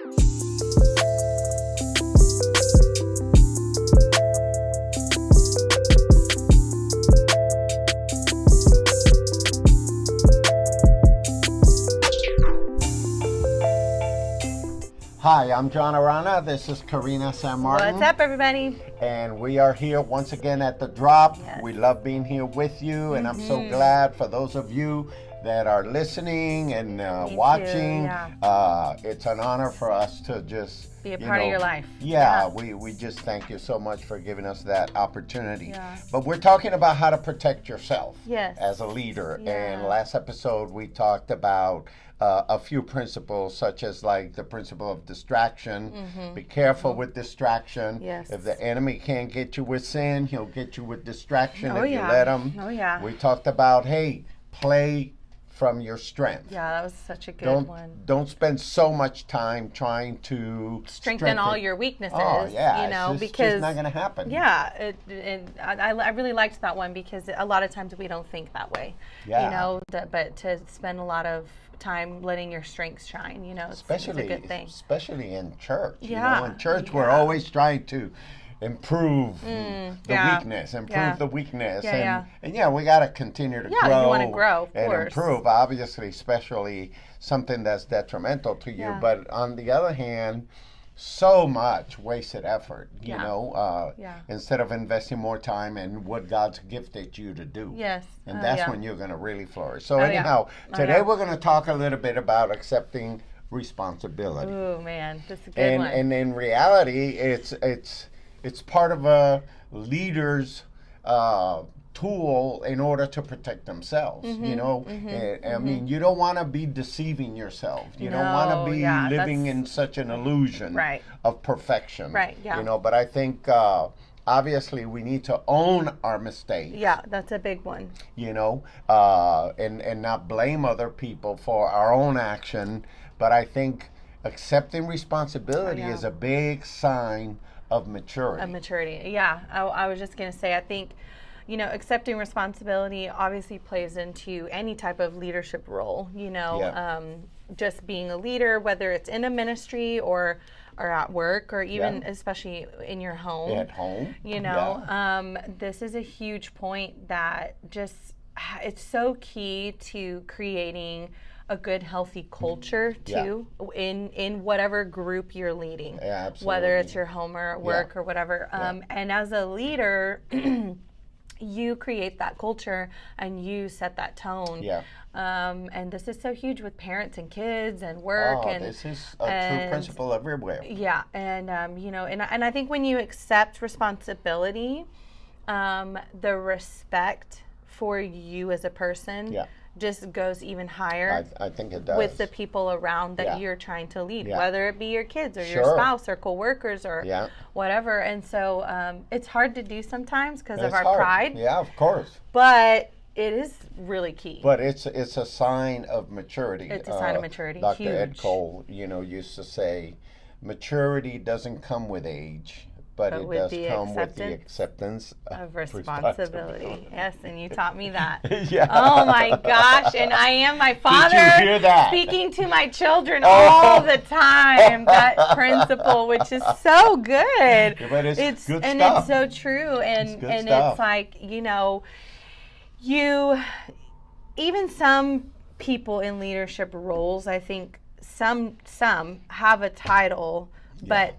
Hi, I'm John Arana. This is Karina San Martin. What's up, everybody? And we are here once again at The Drop. Yes. We love being here with you, and I'm so glad for those of you that are listening and watching. Yeah. It's an honor for us to just be a part of your life. Yeah, we just thank you so much for giving us that opportunity. Yeah. But we're talking about how to protect yourself as a leader. Yeah. And last episode we talked about a few principles, such as like the principle of distraction. Be careful with distraction. Yes. If the enemy can't get you with sin, he'll get you with distraction if you yeah. let him. Oh, yeah. We talked about, hey, play from your strength. Yeah, that was such a good one. Don't spend so much time trying to strengthen all your weaknesses. Oh, yeah. You know, it's just not going to happen. Yeah, I really liked that one because a lot of times we don't think that way. Yeah. You know, but to spend a lot of time letting your strengths shine, you know, it's a good thing. Especially in church. Yeah. You know, in church we're always trying to improve the weakness, the weakness. And we got to continue to grow. Yeah, you want to grow, of and course. improve, obviously, especially something that's detrimental to you. Yeah. But on the other hand, so much wasted effort, you know, instead of investing more time in what God's gifted you to do. Yes. And that's when you're going to really flourish. So anyhow, today we're going to talk a little bit about accepting responsibility. Oh, man, this is a good one. And in reality, it's part of a leader's tool in order to protect themselves. You know, I mean, you don't want to be deceiving yourself. You don't want to be living in such an illusion of perfection. Right. Yeah. You know, but I think obviously we need to own our mistakes. Yeah, that's a big one. You know, and not blame other people for our own action. But I think accepting responsibility is a big sign of maturity. Of maturity, yeah. I was just going to say, I think, you know, accepting responsibility obviously plays into any type of leadership role, you know, just being a leader, whether it's in a ministry or at work or even especially in your home. At home. You know, this is a huge point that just, it's so key to creating a good, healthy culture too in whatever group you're leading, whether it's your home or at work or whatever. And as a leader, you create that culture and you set that tone. And this is so huge with parents and kids and work. And this is a true principle everywhere. Yeah, and you know, and I think when you accept responsibility, the respect for you as a person just goes even higher. I think it does. With the people around that you're trying to lead, whether it be your kids or your spouse or co-workers or whatever. And so it's hard to do sometimes because of our pride. Yeah, of course. But it is really key. But it's a sign of maturity. It's a sign of maturity. Dr. Huge. Ed Cole, you know, used to say, maturity doesn't come with age. But it does come with the acceptance of responsibility. Yes, and you taught me that. Yeah. Oh my gosh, and I am my father Did you hear that? Speaking to my children all the time. That principle, which is so good. Yeah, but it's good and stuff. It's so true. And it's like, you know, even some people in leadership roles, I think some have a title, but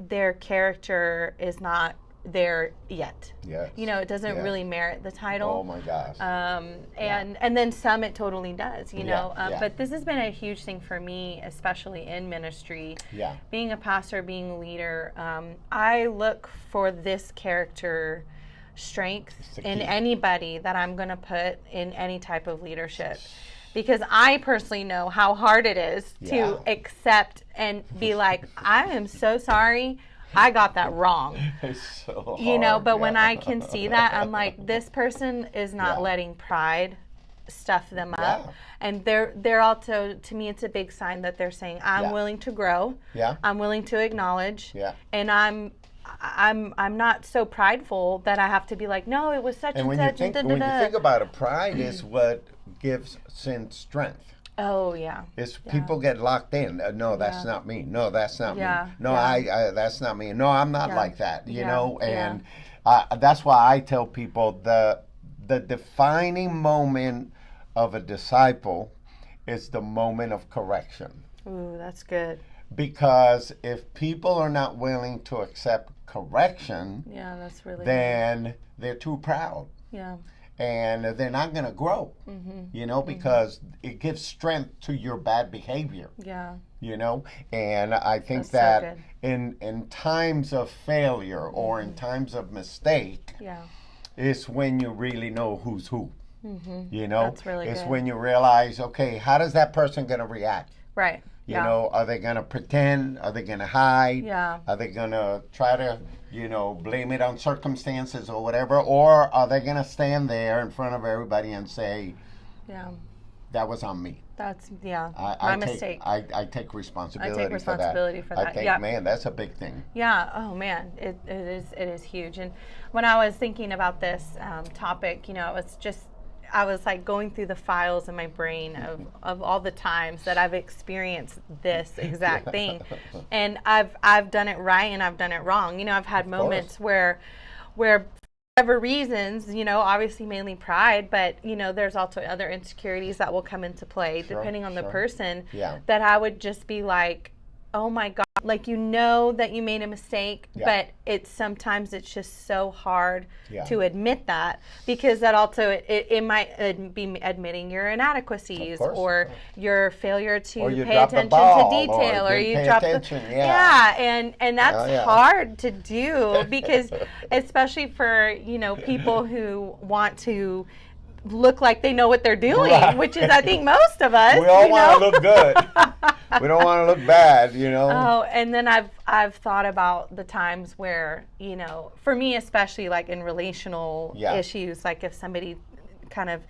their character is not there yet. Yes. You know, it doesn't really merit the title. Oh my gosh. And then some it totally does, you know. But this has been a huge thing for me, especially in ministry. Yeah. Being a pastor, being a leader, I look for this character strength in anybody that I'm going to put in any type of leadership. Because I personally know how hard it is to accept and be like, I am so sorry, I got that wrong. It's so hard. You know, but when I can see that, I'm like, this person is not letting pride stuff them up. And they're also, to me, it's a big sign that they're saying, I'm willing to grow. I'm willing to acknowledge. And I'm not so prideful that I have to be like, no, it was such and such. When you think about it, pride is what gives sin strength. Oh yeah. It's people get locked in. No, that's not me. No, that's not Yeah. me. No, Yeah. I that's not me. No, I'm not Yeah. like that. You Yeah. know, Yeah. and that's why I tell people the defining moment of a disciple is the moment of correction. Ooh, that's good. Because if people are not willing to accept correction, Yeah, that's really then they're too proud. good. Yeah. And they're not going to grow, you know, because it gives strength to your bad behavior, Yeah. you know. And I think That's so that good. in times of failure or in times of mistake, Yeah. is when you really know who's who, you know. That's really it's good. when you realize, okay, how does that person going to react? Right. You know, are they going to pretend? Are they going to hide? Yeah. Are they going to try to, you know, blame it on circumstances or whatever? Or are they going to stand there in front of everybody and say, Yeah. that was on me? That's my I mistake. I take responsibility responsibility for that. I think, Yeah. man, that's a big thing. Yeah. Oh man, it is huge. And when I was thinking about this topic, you know, I was like going through the files in my brain of all the times that I've experienced this exact thing, and I've done it right and I've done it wrong. You know, I've had moments where for whatever reasons, you know, obviously mainly pride, but you know, there's also other insecurities that will come into play depending on the person. Yeah. That I would just be like, oh my God, like, you know that you made a mistake, but sometimes it's just so hard to admit that, because that also it might be admitting your inadequacies or your failure to pay attention to detail, or you drop attention. And that's hard to do, because especially for, you know, people who want to look like they know what they're doing, which is, I think, most of us. We all want to look good. We don't want to look bad, you know. Oh, and then I've thought about the times where, you know, for me especially, like in relational issues, like if somebody kind of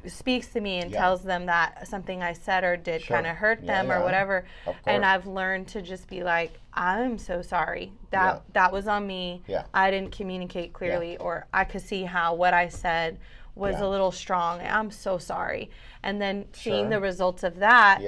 speaks to me and tells them that something I said or did kind of hurt them or whatever, and I've learned to just be like, I'm so sorry. That was on me. I didn't communicate clearly, or I could see how what I said was a little strong. I'm so sorry. And then seeing the results of that.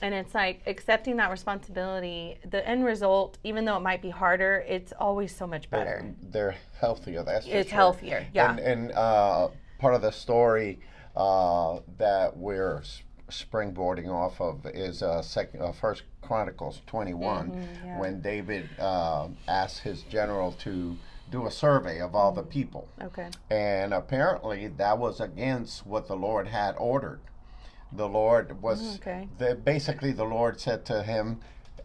And it's like accepting that responsibility, the end result, even though it might be harder, it's always so much better. They're healthier, that's for sure. It's healthier, And part of the story that we're springboarding off of is First Chronicles 21, when David asked his general to do a survey of all the people. Okay. And apparently that was against what the Lord had ordered. The Lord was, basically the Lord said to him,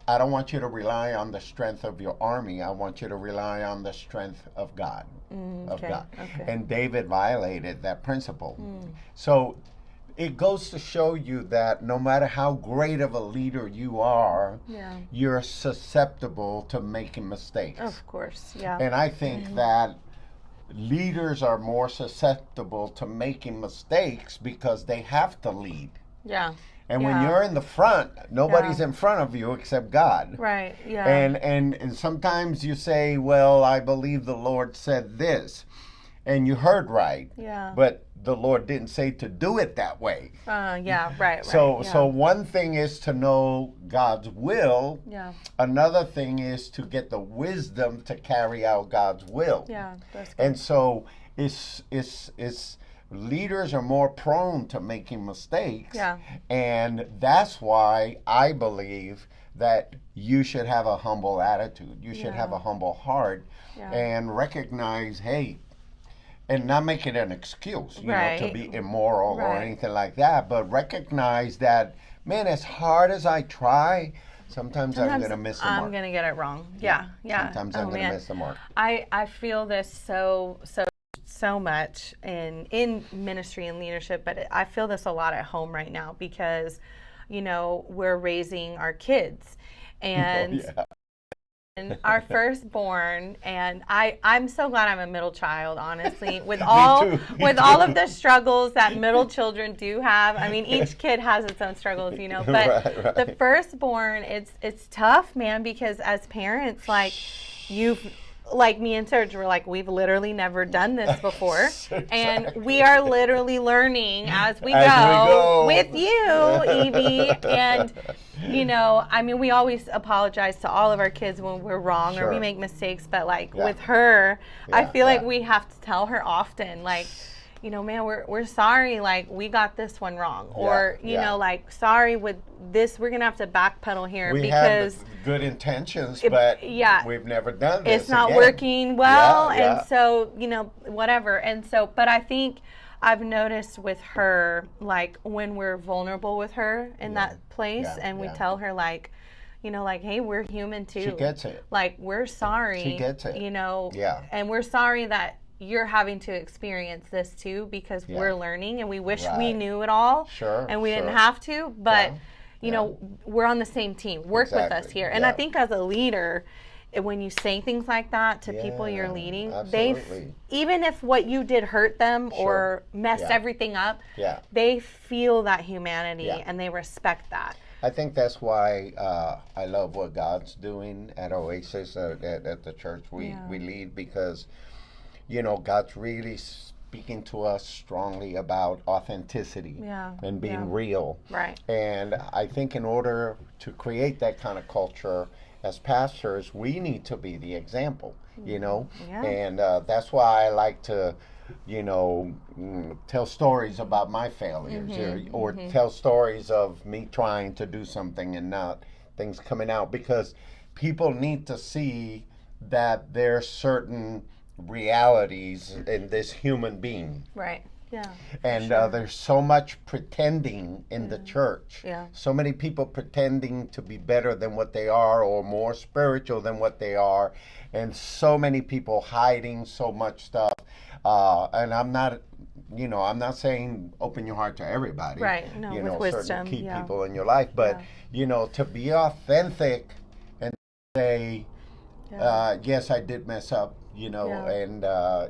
I don't want you to rely on the strength of your army. I want you to rely on the strength of God. And David violated that principle. So it goes to show you that no matter how great of a leader you are, you're susceptible to making mistakes. Of course, And I think that leaders are more susceptible to making mistakes because they have to lead. And when you're in the front, nobody's in front of you except God. Right. And sometimes you say, well, I believe the Lord said this, and you heard right. But the Lord didn't say to do it that way. So one thing is to know God's will. Another thing is to get the wisdom to carry out God's will. That's good. And so it's leaders are more prone to making mistakes. And that's why I believe that you should have a humble attitude. You should have a humble heart and recognize, hey, and not make it an excuse, you know, to be immoral or anything like that, but recognize that, man, as hard as I try, sometimes I'm going to miss the mark. I'm going to get it wrong. Sometimes I'm going to miss the mark. I feel this so much in ministry and leadership, but I feel this a lot at home right now, because, you know, we're raising our kids, and and our firstborn, and I'm so glad I'm a middle child, honestly, with all of the struggles that middle children do have. I mean, each kid has its own struggles, you know, but the firstborn, it's tough, man, because as parents, like, you've like me and Serge were like, we've literally never done this before. And we are literally learning as we go with you, Evie. And, you know, I mean, we always apologize to all of our kids when we're wrong or we make mistakes. But like with her, I feel like we have to tell her often, like, you know, man, we're sorry, like, we got this one wrong. Or, you know, like, sorry, with this, we're going to have to backpedal here because... have good intentions, but we've never done this. It's not working well, and so, you know, whatever. And so, but I think I've noticed with her, like, when we're vulnerable with her in that place, and we tell her, like, you know, like, hey, we're human too. She gets it. Like, we're sorry. She gets it. You know, and we're sorry that you're having to experience this too, because we're learning and we wish we knew it all. And we didn't have to, but you know, we're on the same team. Work with us here. And I think as a leader, when you say things like that to people you're leading, even if what you did hurt them or messed everything up, they feel that humanity and they respect that. I think that's why I love what God's doing at Oasis, at the church we lead, because you know, God's really speaking to us strongly about authenticity and being real. Right. And I think in order to create that kind of culture, as pastors, we need to be the example, you know? And that's why I like to, you know, tell stories about my failures or tell stories of me trying to do something and not things coming out, because people need to see that there's certain realities in this human being. Right. Yeah. And there's so much pretending in the church. So many people pretending to be better than what they are or more spiritual than what they are. And so many people hiding so much stuff. And I'm not, you know, I'm not saying open your heart to everybody. Right. No, you with know, wisdom. certain key people in your life. But, you know, to be authentic and say, yes, I did mess up, you know, and,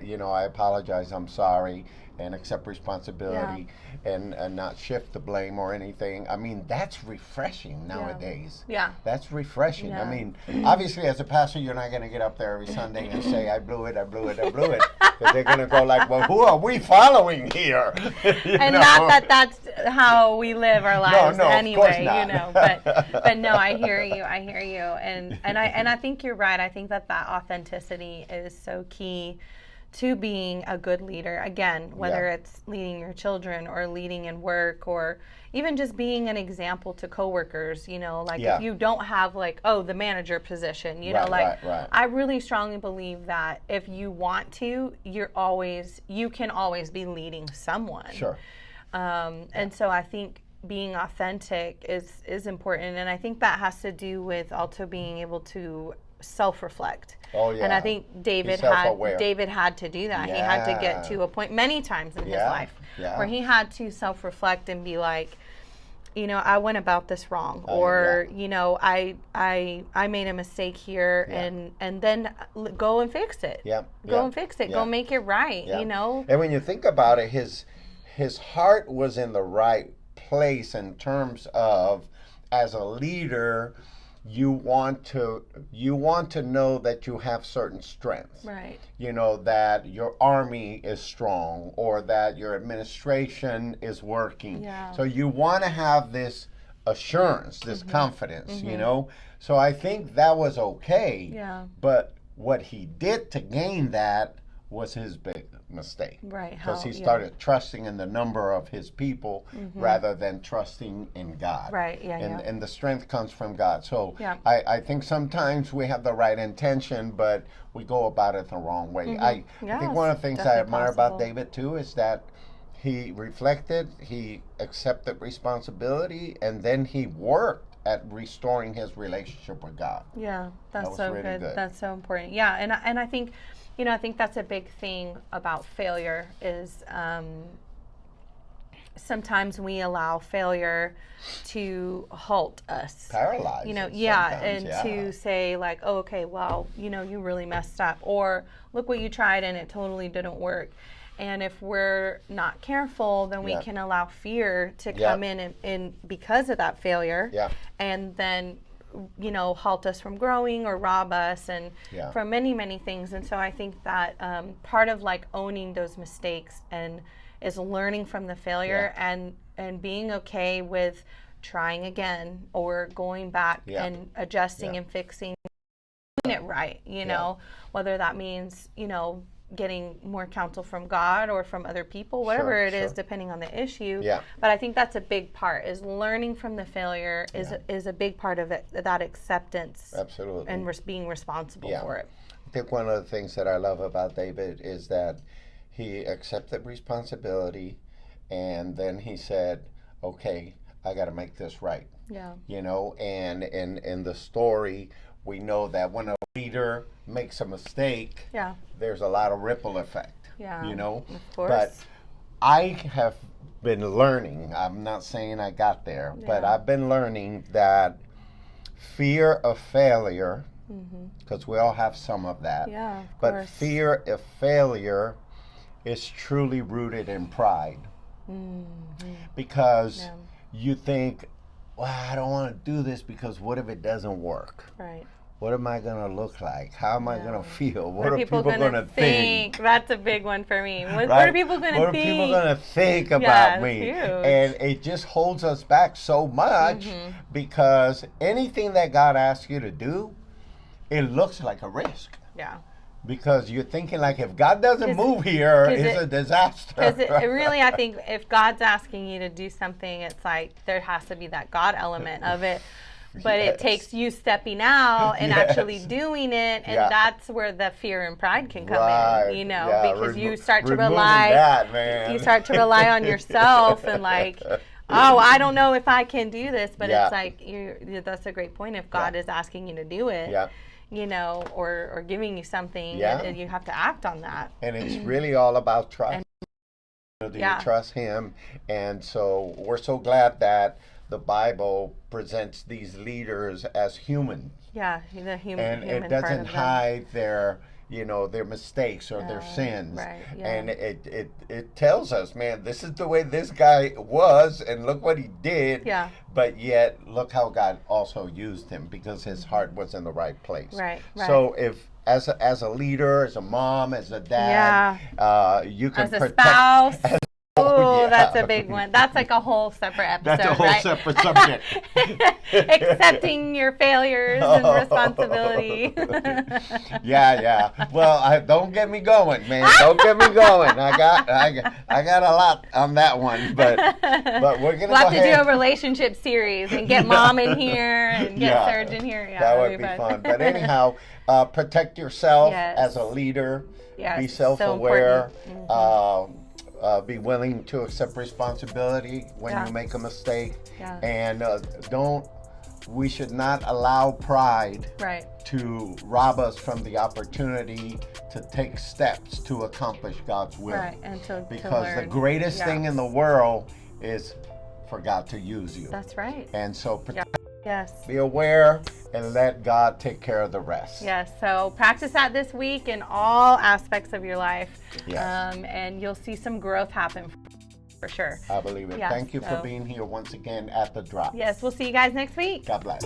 you know, I apologize, I'm sorry, and accept responsibility and not shift the blame or anything. I mean, that's refreshing nowadays. That's refreshing. I mean, obviously, as a pastor, you're not going to get up there every Sunday and say, I blew it. Because they're going to go like, well, who are we following here? And know? Not that that's how we live our lives anyway, you know. But no, I hear you. And I think you're right. I think that authenticity is so key to being a good leader. Again, whether it's leading your children or leading in work or even just being an example to coworkers, you know, like if you don't have like, the manager position, you know, like I really strongly believe that if you want to, you can always be leading someone. Sure. And so I think being authentic is important. And I think that has to do with also being able to self-reflect. And I think David had to do that. He had to get to a point many times in his life where he had to self-reflect and be like, you know, I went about this wrong, or you know, I made a mistake here, and then go and fix it. Go and fix it. Go make it right. You know. And when you think about it, his heart was in the right place in terms of, as a leader, you want to know that you have certain strengths. Right. You know, that your army is strong or that your administration is working. So you want to have this assurance, this confidence, you know. So I think that was okay. But what he did to gain that was his big mistake. Right. Because he started trusting in the number of his people rather than trusting in God. Right. And the strength comes from God. So I think sometimes we have the right intention, but we go about it the wrong way. I think one of the things I admire about David too is that he reflected, he accepted responsibility, and then he worked at restoring his relationship with God. Yeah, that's so really good. That's so important. Yeah, and I think, you know, I think that's a big thing about failure is sometimes we allow failure to halt us. Paralyze. You know, to say like, oh, okay, well, you know, you really messed up, or look what you tried and it totally didn't work. And if we're not careful, then we can allow fear to come in because of that failure. And then halt us from growing or rob us and Yeah. from many, many things. And so I think that part of like owning those mistakes and is learning from the failure and being okay with trying again or going back and adjusting and fixing it right, whether that means, getting more counsel from God or from other people, whatever it is, depending on the issue. Yeah. But I think that's a big part, is learning from the failure is a big part of it, that acceptance. Absolutely. And being responsible for it. I think one of the things that I love about David is that he accepted responsibility, and then he said, okay, I got to make this right. Yeah. And in the story, we know that when a leader makes a mistake, there's a lot of ripple effect. Yeah. Of course. But I have been learning, I'm not saying I got there, but I've been learning that fear of failure, because we all have some of that, but fear of failure is truly rooted in pride. Because you think, well, I don't want to do this because what if it doesn't work? Right. What am I going to look like? How am I going to feel? What are people going to think? That's a big one for me. What Right? are people going to think? What are people going to think about me? Huge. And it just holds us back so much because anything that God asks you to do, it looks like a risk. Yeah. Because you're thinking like, if God doesn't move here, it's a disaster. Because really, I think if God's asking you to do something, it's like there has to be that God element of it. But it takes you stepping out and actually doing it, and that's where the fear and pride can come in, because you start to rely, you start to rely on yourself and like, oh, I don't know if I can do this, but it's like that's a great point. If God is asking you to do it, or giving you something, and you have to act on that. And it's really all about trust. Do you trust Him? And so we're so glad that the Bible presents these leaders as human. Yeah, the human. And it doesn't hide their mistakes or their sins. Right, and it tells us, man, this is the way this guy was, and look what he did. Yeah. But yet, look how God also used him, because his heart was in the right place. Right. So if as a leader, as a mom, as a dad, you can as a protect, spouse. Oh, that's a big one. That's like a whole separate episode. That's a whole separate subject. Accepting your failures and responsibility. Yeah. Well, don't get me going, man. Don't get me going. I got a lot on that one, but we're gonna. We'll have to do a relationship series and get Mom in here and get Serge in here. Yeah, that would be fun. But anyhow, protect yourself as a leader. Yes, be self-aware. Be willing to accept responsibility when you make a mistake, and we should not allow pride to rob us from the opportunity to take steps to accomplish God's will. Right, and because the greatest thing in the world is for God to use you. That's right. And so Yes. be aware and let God take care of the rest. Yes. So practice that this week in all aspects of your life. Yes. And you'll see some growth happen for sure. I believe it. Yes, Thank you for being here once again at The Drop. Yes. We'll see you guys next week. God bless.